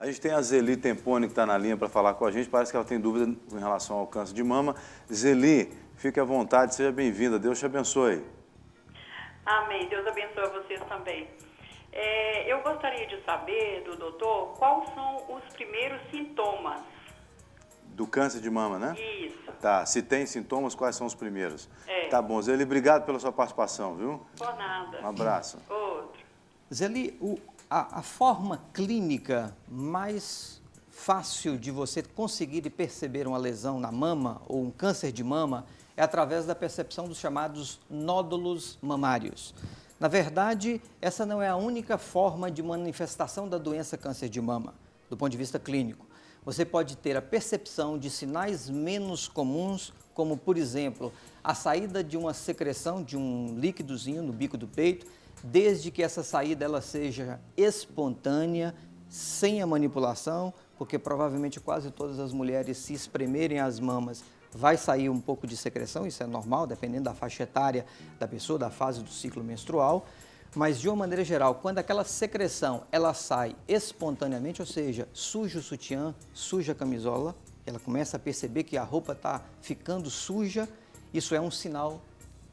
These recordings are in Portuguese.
A gente tem a Zeli Temponi que está na linha para falar com a gente. Parece que ela tem dúvida em relação ao câncer de mama. Zeli, fique à vontade, seja bem-vinda. Deus te abençoe. Amém. Deus abençoe vocês também. Eu gostaria de saber do doutor quais são os primeiros sintomas. Do câncer de mama, né? Isso. Tá. Se tem sintomas, quais são os primeiros? É. Tá bom. Zeli, obrigado pela sua participação, viu? Por nada. Um abraço. Outro. Zeli, a forma clínica mais fácil de você conseguir e perceber uma lesão na mama ou um câncer de mama é através da percepção dos chamados nódulos mamários. Na verdade, essa não é a única forma de manifestação da doença câncer de mama, do ponto de vista clínico. Você pode ter a percepção de sinais menos comuns, como, por exemplo, a saída de uma secreção de um líquidozinho no bico do peito, desde que essa saída ela seja espontânea, sem a manipulação, porque provavelmente quase todas as mulheres, se espremerem as mamas, vai sair um pouco de secreção, isso é normal, dependendo da faixa etária da pessoa, da fase do ciclo menstrual. Mas, de uma maneira geral, quando aquela secreção ela sai espontaneamente, ou seja, suja o sutiã, suja a camisola, ela começa a perceber que a roupa está ficando suja, isso é um sinal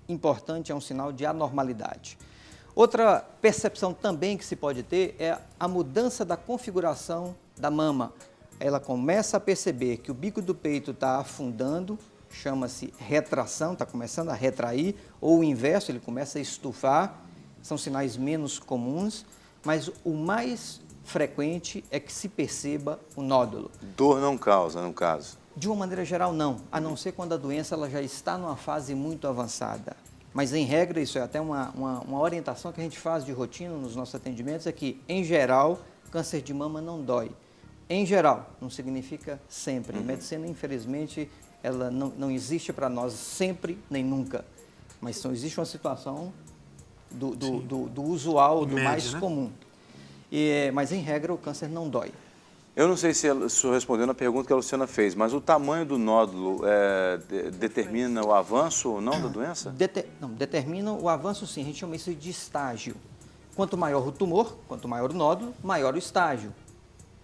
importante, é um sinal de anormalidade. Outra percepção também que se pode ter é a mudança da configuração da mama. Ela começa a perceber que o bico do peito está afundando, chama-se retração, está começando a retrair, ou o inverso, ele começa a estufar, são sinais menos comuns, mas o mais frequente é que se perceba o nódulo. Dor não causa, no caso? De uma maneira geral, não, a não ser quando a doença ela já está numa fase muito avançada. Mas, em regra, isso é até uma orientação que a gente faz de rotina nos nossos atendimentos, é que, em geral, câncer de mama não dói. Em geral, não significa sempre. Medicina, infelizmente, ela não existe para nós sempre nem nunca. Mas existe uma situação do usual, do mais comum. Mas, em regra, o câncer não dói. Eu não sei se o senhor respondeu na pergunta que a Luciana fez, mas o tamanho do nódulo determina o avanço ou não da doença? Não, determina o avanço, sim. A gente chama isso de estágio. Quanto maior o tumor, quanto maior o nódulo, maior o estágio.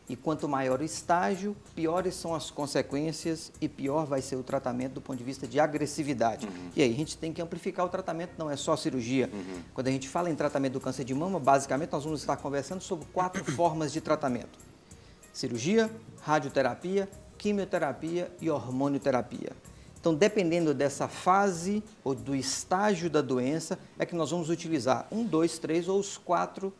E quanto maior o estágio, piores são as consequências e pior vai ser o tratamento do ponto de vista de agressividade. E aí a gente tem que amplificar o tratamento, não é só cirurgia. Quando a gente fala em tratamento do câncer de mama, basicamente nós vamos estar conversando sobre 4 formas de tratamento: cirurgia, radioterapia, quimioterapia e hormonioterapia. Então, dependendo dessa fase ou do estágio da doença, é que nós vamos utilizar 1, 2, 3 ou as 4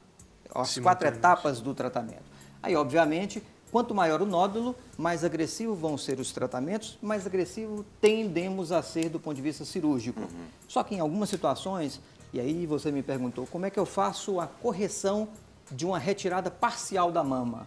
etapas do tratamento. Aí, obviamente, quanto maior o nódulo, mais agressivo vão ser os tratamentos, mais agressivo tendemos a ser do ponto de vista cirúrgico. Só que em algumas situações, e aí você me perguntou, como é que eu faço a correção de uma retirada parcial da mama?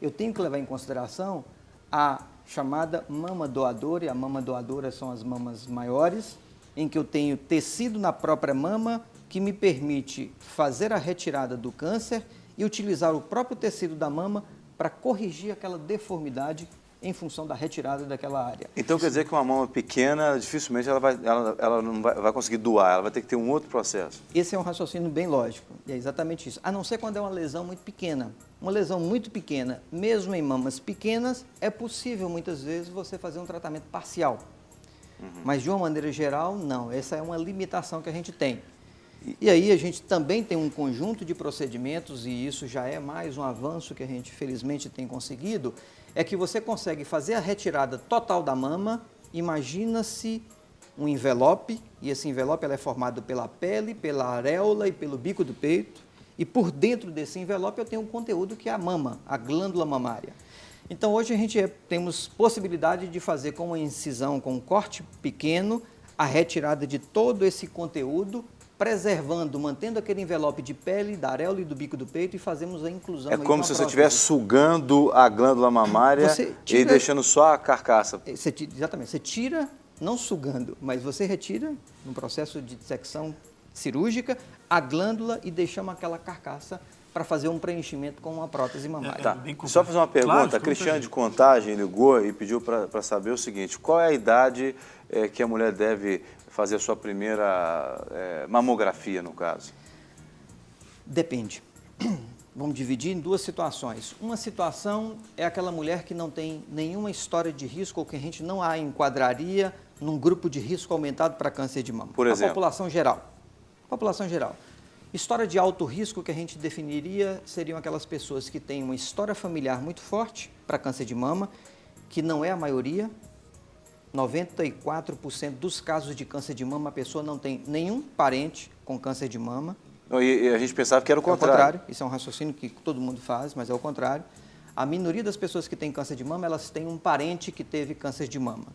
Eu tenho que levar em consideração a chamada mama doadora, e a mama doadora são as mamas maiores, em que eu tenho tecido na própria mama que me permite fazer a retirada do câncer e utilizar o próprio tecido da mama para corrigir aquela deformidade em função da retirada daquela área. Então quer dizer que uma mama pequena, dificilmente ela não vai conseguir doar, ela vai ter que ter um outro processo. Esse é um raciocínio bem lógico, e é exatamente isso. A não ser quando é uma lesão muito pequena. Uma lesão muito pequena, mesmo em mamas pequenas, é possível muitas vezes você fazer um tratamento parcial. Mas de uma maneira geral, não. Essa é uma limitação que a gente tem. E aí a gente também tem um conjunto de procedimentos, e isso já é mais um avanço que a gente felizmente tem conseguido, é que você consegue fazer a retirada total da mama. Imagina-se um envelope, e esse envelope ela é formado pela pele, pela areola e pelo bico do peito, e por dentro desse envelope eu tenho um conteúdo que é a mama, a glândula mamária. Então hoje a gente temos possibilidade de fazer com uma incisão, com um corte pequeno, a retirada de todo esse conteúdo, preservando, mantendo aquele envelope de pele, da areola e do bico do peito, e fazemos a inclusão. É como se você estivesse sugando a glândula mamária e deixando só a carcaça. Exatamente, você tira, não sugando, mas você retira, no processo de dissecção cirúrgica, a glândula e deixamos aquela carcaça para fazer um preenchimento com uma prótese mamária. Tá. Só fazer uma pergunta, claro, a Cristiane de Contagem ligou e pediu para saber o seguinte: qual é a idade que a mulher deve fazer a sua primeira mamografia, no caso? Depende. vamos dividir em duas situações. Uma situação é aquela mulher que não tem nenhuma história de risco ou que a gente não a enquadraria num grupo de risco aumentado para câncer de mama. Por exemplo? A população geral. População geral. História de alto risco que a gente definiria seriam aquelas pessoas que têm uma história familiar muito forte para câncer de mama, que não é a maioria. 94% dos casos de câncer de mama, a pessoa não tem nenhum parente com câncer de mama. E a gente pensava que era o É o contrário. contrário, isso é um raciocínio que todo mundo faz, mas é o contrário. A minoria das pessoas que têm câncer de mama, elas têm um parente que teve câncer de mama.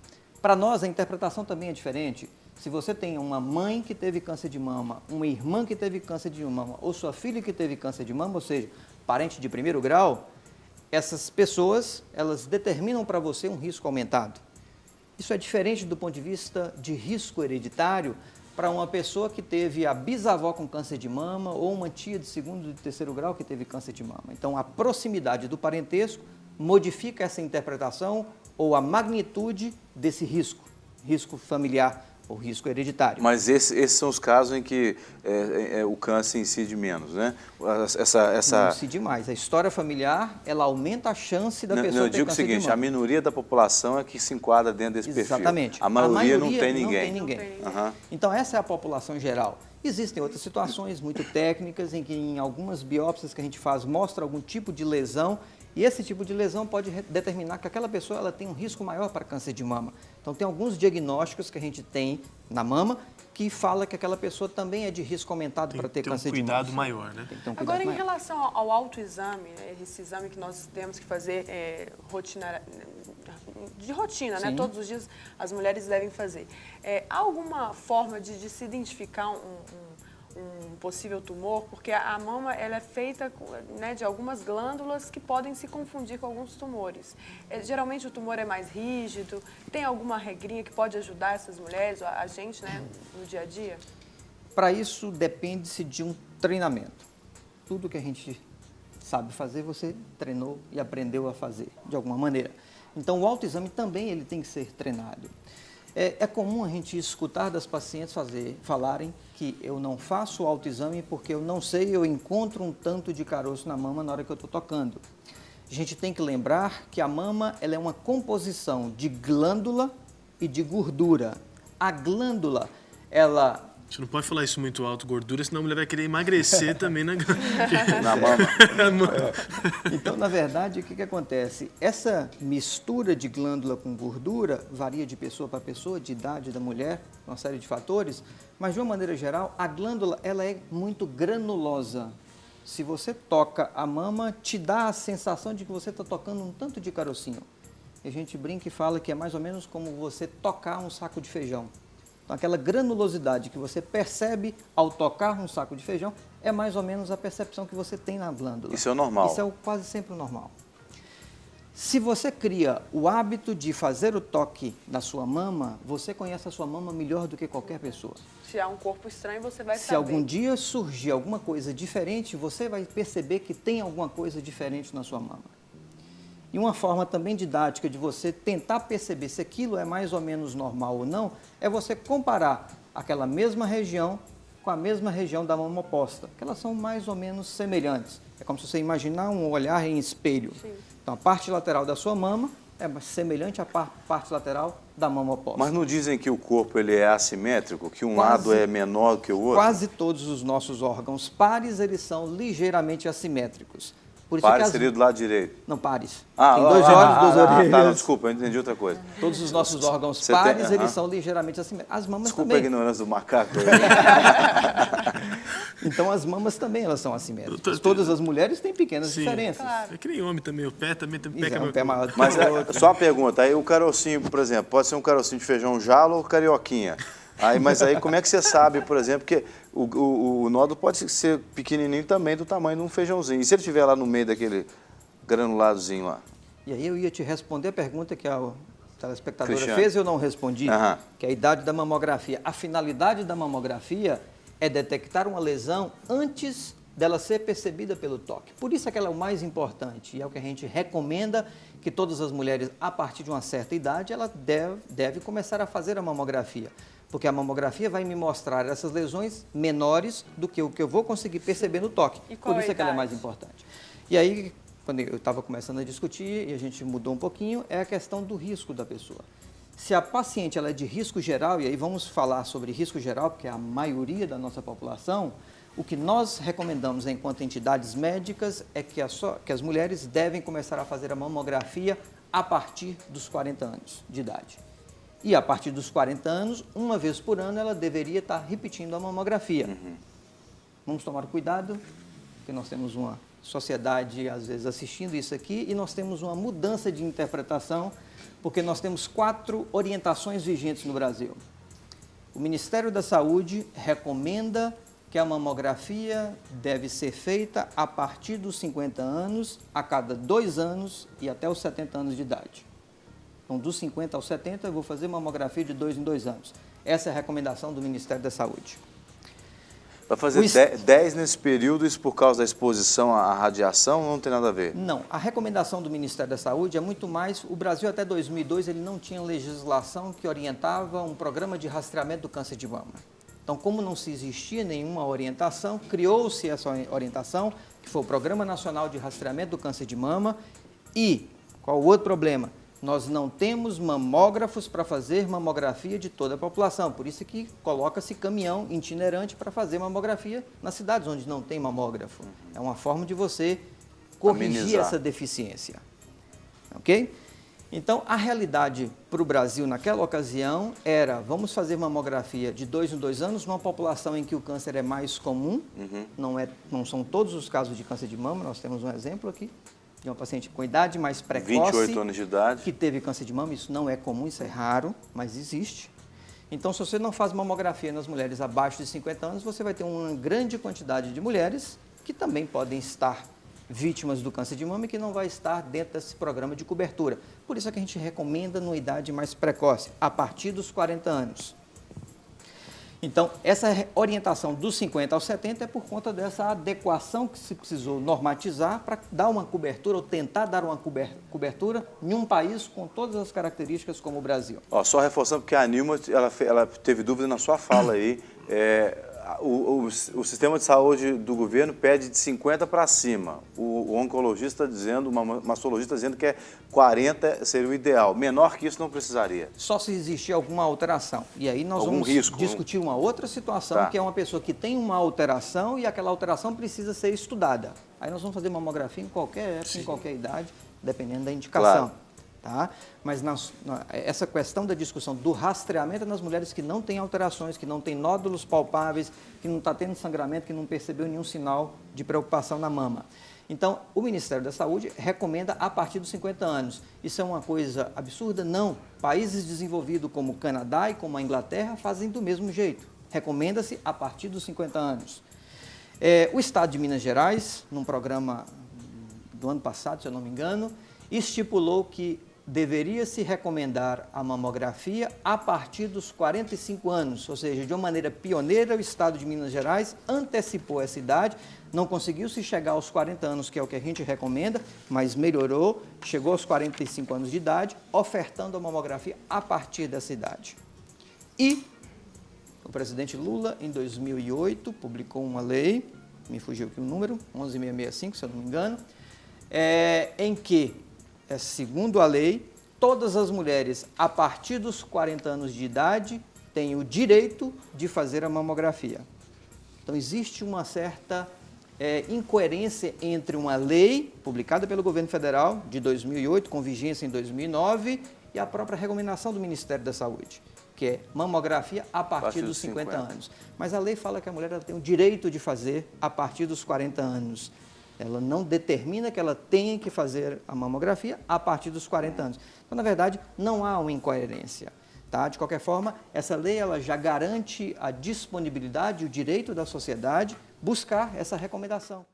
Para nós, a interpretação também é diferente. Se você tem uma mãe que teve câncer de mama, uma irmã que teve câncer de mama, ou sua filha que teve câncer de mama, ou seja, parente de primeiro grau, essas pessoas, elas determinam para você um risco aumentado. Isso é diferente do ponto de vista de risco hereditário para uma pessoa que teve a bisavó com câncer de mama ou uma tia de segundo e terceiro grau que teve câncer de mama. Então, a proximidade do parentesco modifica essa interpretação ou a magnitude desse risco familiar ou risco hereditário. Mas esses são os casos em que o câncer incide menos, né? Não incide mais. A história familiar, ela aumenta a chance da pessoa ter câncer de mama. Eu digo o seguinte, a minoria da população é que se enquadra dentro desse perfil. Exatamente. A maioria não tem ninguém. Uhum. Então, essa é a população geral. Existem outras situações muito técnicas em que em algumas biópsias que a gente faz mostra algum tipo de lesão e esse tipo de lesão pode determinar que aquela pessoa ela tem um risco maior para câncer de mama. Então, tem alguns diagnósticos que a gente tem na mama que fala que aquela pessoa também é de risco aumentado para ter câncer de mama. Tem que ter um cuidado maior, né? Agora, em relação ao autoexame, esse exame que nós temos que fazer de rotina, né? Todos os dias as mulheres devem fazer. Há alguma forma de se identificar um possível tumor? Porque a mama ela é feita, né, de algumas glândulas que podem se confundir com alguns tumores. Geralmente o tumor é mais rígido. Tem alguma regrinha que pode ajudar essas mulheres, a gente, né, no dia a dia? Para isso, depende-se de um treinamento. Tudo que a gente sabe fazer, você treinou e aprendeu a fazer, de alguma maneira. Então, o autoexame também ele tem que ser treinado. É comum a gente escutar das pacientes falarem que eu não faço o autoexame porque eu não sei, eu encontro um tanto de caroço na mama na hora que eu estou tocando. A gente tem que lembrar que a mama ela é uma composição de glândula e de gordura. A glândula, ela... A gente não pode falar isso muito alto, gordura, senão a mulher vai querer emagrecer também na mama. Então, na verdade, o que acontece? Essa mistura de glândula com gordura varia de pessoa para pessoa, de idade da mulher, uma série de fatores, mas de uma maneira geral, a glândula ela é muito granulosa. Se você toca a mama, te dá a sensação de que você está tocando um tanto de carocinho. E a gente brinca e fala que é mais ou menos como você tocar um saco de feijão. Então, aquela granulosidade que você percebe ao tocar um saco de feijão é mais ou menos a percepção que você tem na glândula. Isso é o normal. Isso é quase sempre o normal. Se você cria o hábito de fazer o toque na sua mama, você conhece a sua mama melhor do que qualquer pessoa. Se há um corpo estranho, você vai saber. Se algum dia surgir alguma coisa diferente, você vai perceber que tem alguma coisa diferente na sua mama. E uma forma também didática de você tentar perceber se aquilo é mais ou menos normal ou não, é você comparar aquela mesma região com a mesma região da mama oposta, que elas são mais ou menos semelhantes. É como se você imaginar um olhar em espelho. Sim. Então, a parte lateral da sua mama é semelhante à parte lateral da mama oposta. Mas não dizem que o corpo ele é assimétrico, que um lado é menor do que o outro? Quase todos os nossos órgãos pares, eles são ligeiramente assimétricos. Por isso Pares seria do lado direito? Não, pares. Tem dois olhos, duas orelhas. Tá, desculpa, eu entendi outra coisa. Todos os nossos órgãos pares, eles são ligeiramente assimétricos. As mamas desculpa também. A ignorância do macaco. Então, as mamas também elas são assimétricas. Todas as mulheres têm pequenas diferenças. Claro. É que nem homem também, o pé também tem um pé maior do que Mas o outro. só uma pergunta, aí o carocinho, por exemplo, pode ser um carocinho de feijão jalo ou carioquinha? Mas aí como é que você sabe, por exemplo, que o nódulo pode ser pequenininho também do tamanho de um feijãozinho. E se ele estiver lá no meio daquele granuladozinho lá? E aí eu ia te responder a pergunta que a telespectadora fez e eu não respondi, que é a idade da mamografia. A finalidade da mamografia é detectar uma lesão antes dela ser percebida pelo toque. Por isso é que ela é o mais importante e é o que a gente recomenda que todas as mulheres, a partir de uma certa idade, ela deve começar a fazer a mamografia. Porque a mamografia vai me mostrar essas lesões menores do que o que eu vou conseguir perceber no toque. E qual Por isso a é que ela é idade? mais importante. E aí, quando eu estava começando a discutir e a gente mudou um pouquinho, é a questão do risco da pessoa. Se a paciente ela é de risco geral, e aí vamos falar sobre risco geral, porque é a maioria da nossa população, o que nós recomendamos enquanto entidades médicas é que as mulheres devem começar a fazer a mamografia a partir dos 40 anos de idade. E a partir dos 40 anos, uma vez por ano, ela deveria estar repetindo a mamografia. Vamos tomar cuidado, porque nós temos uma sociedade, às vezes, assistindo isso aqui, e nós temos uma mudança de interpretação, porque nós temos 4 orientações vigentes no Brasil. O Ministério da Saúde recomenda que a mamografia deve ser feita a partir dos 50 anos, a cada 2 anos e até os 70 anos de idade. Então, dos 50 aos 70, eu vou fazer mamografia de 2 em 2 anos. Essa é a recomendação do Ministério da Saúde. Vai fazer 10 nesse período, isso por causa da exposição à radiação, não tem nada a ver? Não, a recomendação do Ministério da Saúde é muito mais... O Brasil, até 2002, ele não tinha legislação que orientava um programa de rastreamento do câncer de mama. Então, como não se existia nenhuma orientação, criou-se essa orientação, que foi o Programa Nacional de Rastreamento do Câncer de Mama. E, qual o outro problema? Nós não temos mamógrafos para fazer mamografia de toda a população. Por isso que coloca-se caminhão itinerante para fazer mamografia nas cidades onde não tem mamógrafo. É uma forma de você corrigir Amenizar essa deficiência. Ok? Então, a realidade para o Brasil naquela ocasião era, vamos fazer mamografia de 2 em 2 anos numa população em que o câncer é mais comum. Não são todos os casos de câncer de mama, nós temos um exemplo aqui de uma paciente com idade mais precoce, 28 anos de idade, que teve câncer de mama. Isso não é comum, isso é raro, mas existe. Então, se você não faz mamografia nas mulheres abaixo de 50 anos, você vai ter uma grande quantidade de mulheres que também podem estar vítimas do câncer de mama e que não vai estar dentro desse programa de cobertura. Por isso é que a gente recomenda numa idade mais precoce, a partir dos 40 anos. Então, essa orientação dos 50 aos 70 é por conta dessa adequação que se precisou normatizar para dar uma cobertura, ou tentar dar uma cobertura em um país com todas as características como o Brasil. Ó, só reforçando, porque a Nilma ela teve dúvida na sua fala aí. O sistema de saúde do governo pede de 50 para cima. O oncologista dizendo, o mastologista dizendo que 40 seria o ideal. Menor que isso não precisaria. Só se existir alguma alteração. E aí nós vamos discutir uma outra situação, que é uma pessoa que tem uma alteração e aquela alteração precisa ser estudada. Aí nós vamos fazer mamografia em qualquer época, em qualquer idade, dependendo da indicação. Claro. Tá? Mas essa questão da discussão do rastreamento é nas mulheres que não têm alterações, que não têm nódulos palpáveis, que não está tendo sangramento, que não percebeu nenhum sinal de preocupação na mama. Então, o Ministério da Saúde recomenda a partir dos 50 anos. Isso é uma coisa absurda? Não. Países desenvolvidos como o Canadá e como a Inglaterra fazem do mesmo jeito. Recomenda-se a partir dos 50 anos. O Estado de Minas Gerais, num programa do ano passado, se eu não me engano, estipulou que deveria se recomendar a mamografia a partir dos 45 anos, ou seja, de uma maneira pioneira, o Estado de Minas Gerais antecipou essa idade, não conseguiu se chegar aos 40 anos, que é o que a gente recomenda, mas melhorou, chegou aos 45 anos de idade, ofertando a mamografia a partir dessa idade. E o presidente Lula, em 2008, publicou uma lei, me fugiu aqui o número, 11.665, se eu não me engano, em que, segundo a lei, todas as mulheres a partir dos 40 anos de idade têm o direito de fazer a mamografia. Então, existe uma certa incoerência entre uma lei publicada pelo governo federal de 2008, com vigência em 2009, e a própria recomendação do Ministério da Saúde, que é mamografia a partir dos 50 anos. Mas a lei fala que a mulher ela tem o direito de fazer a partir dos 40 anos. Ela não determina que ela tenha que fazer a mamografia a partir dos 40 anos. Então, na verdade, não há uma incoerência. Tá? De qualquer forma, essa lei ela já garante a disponibilidade, o direito da sociedade buscar essa recomendação.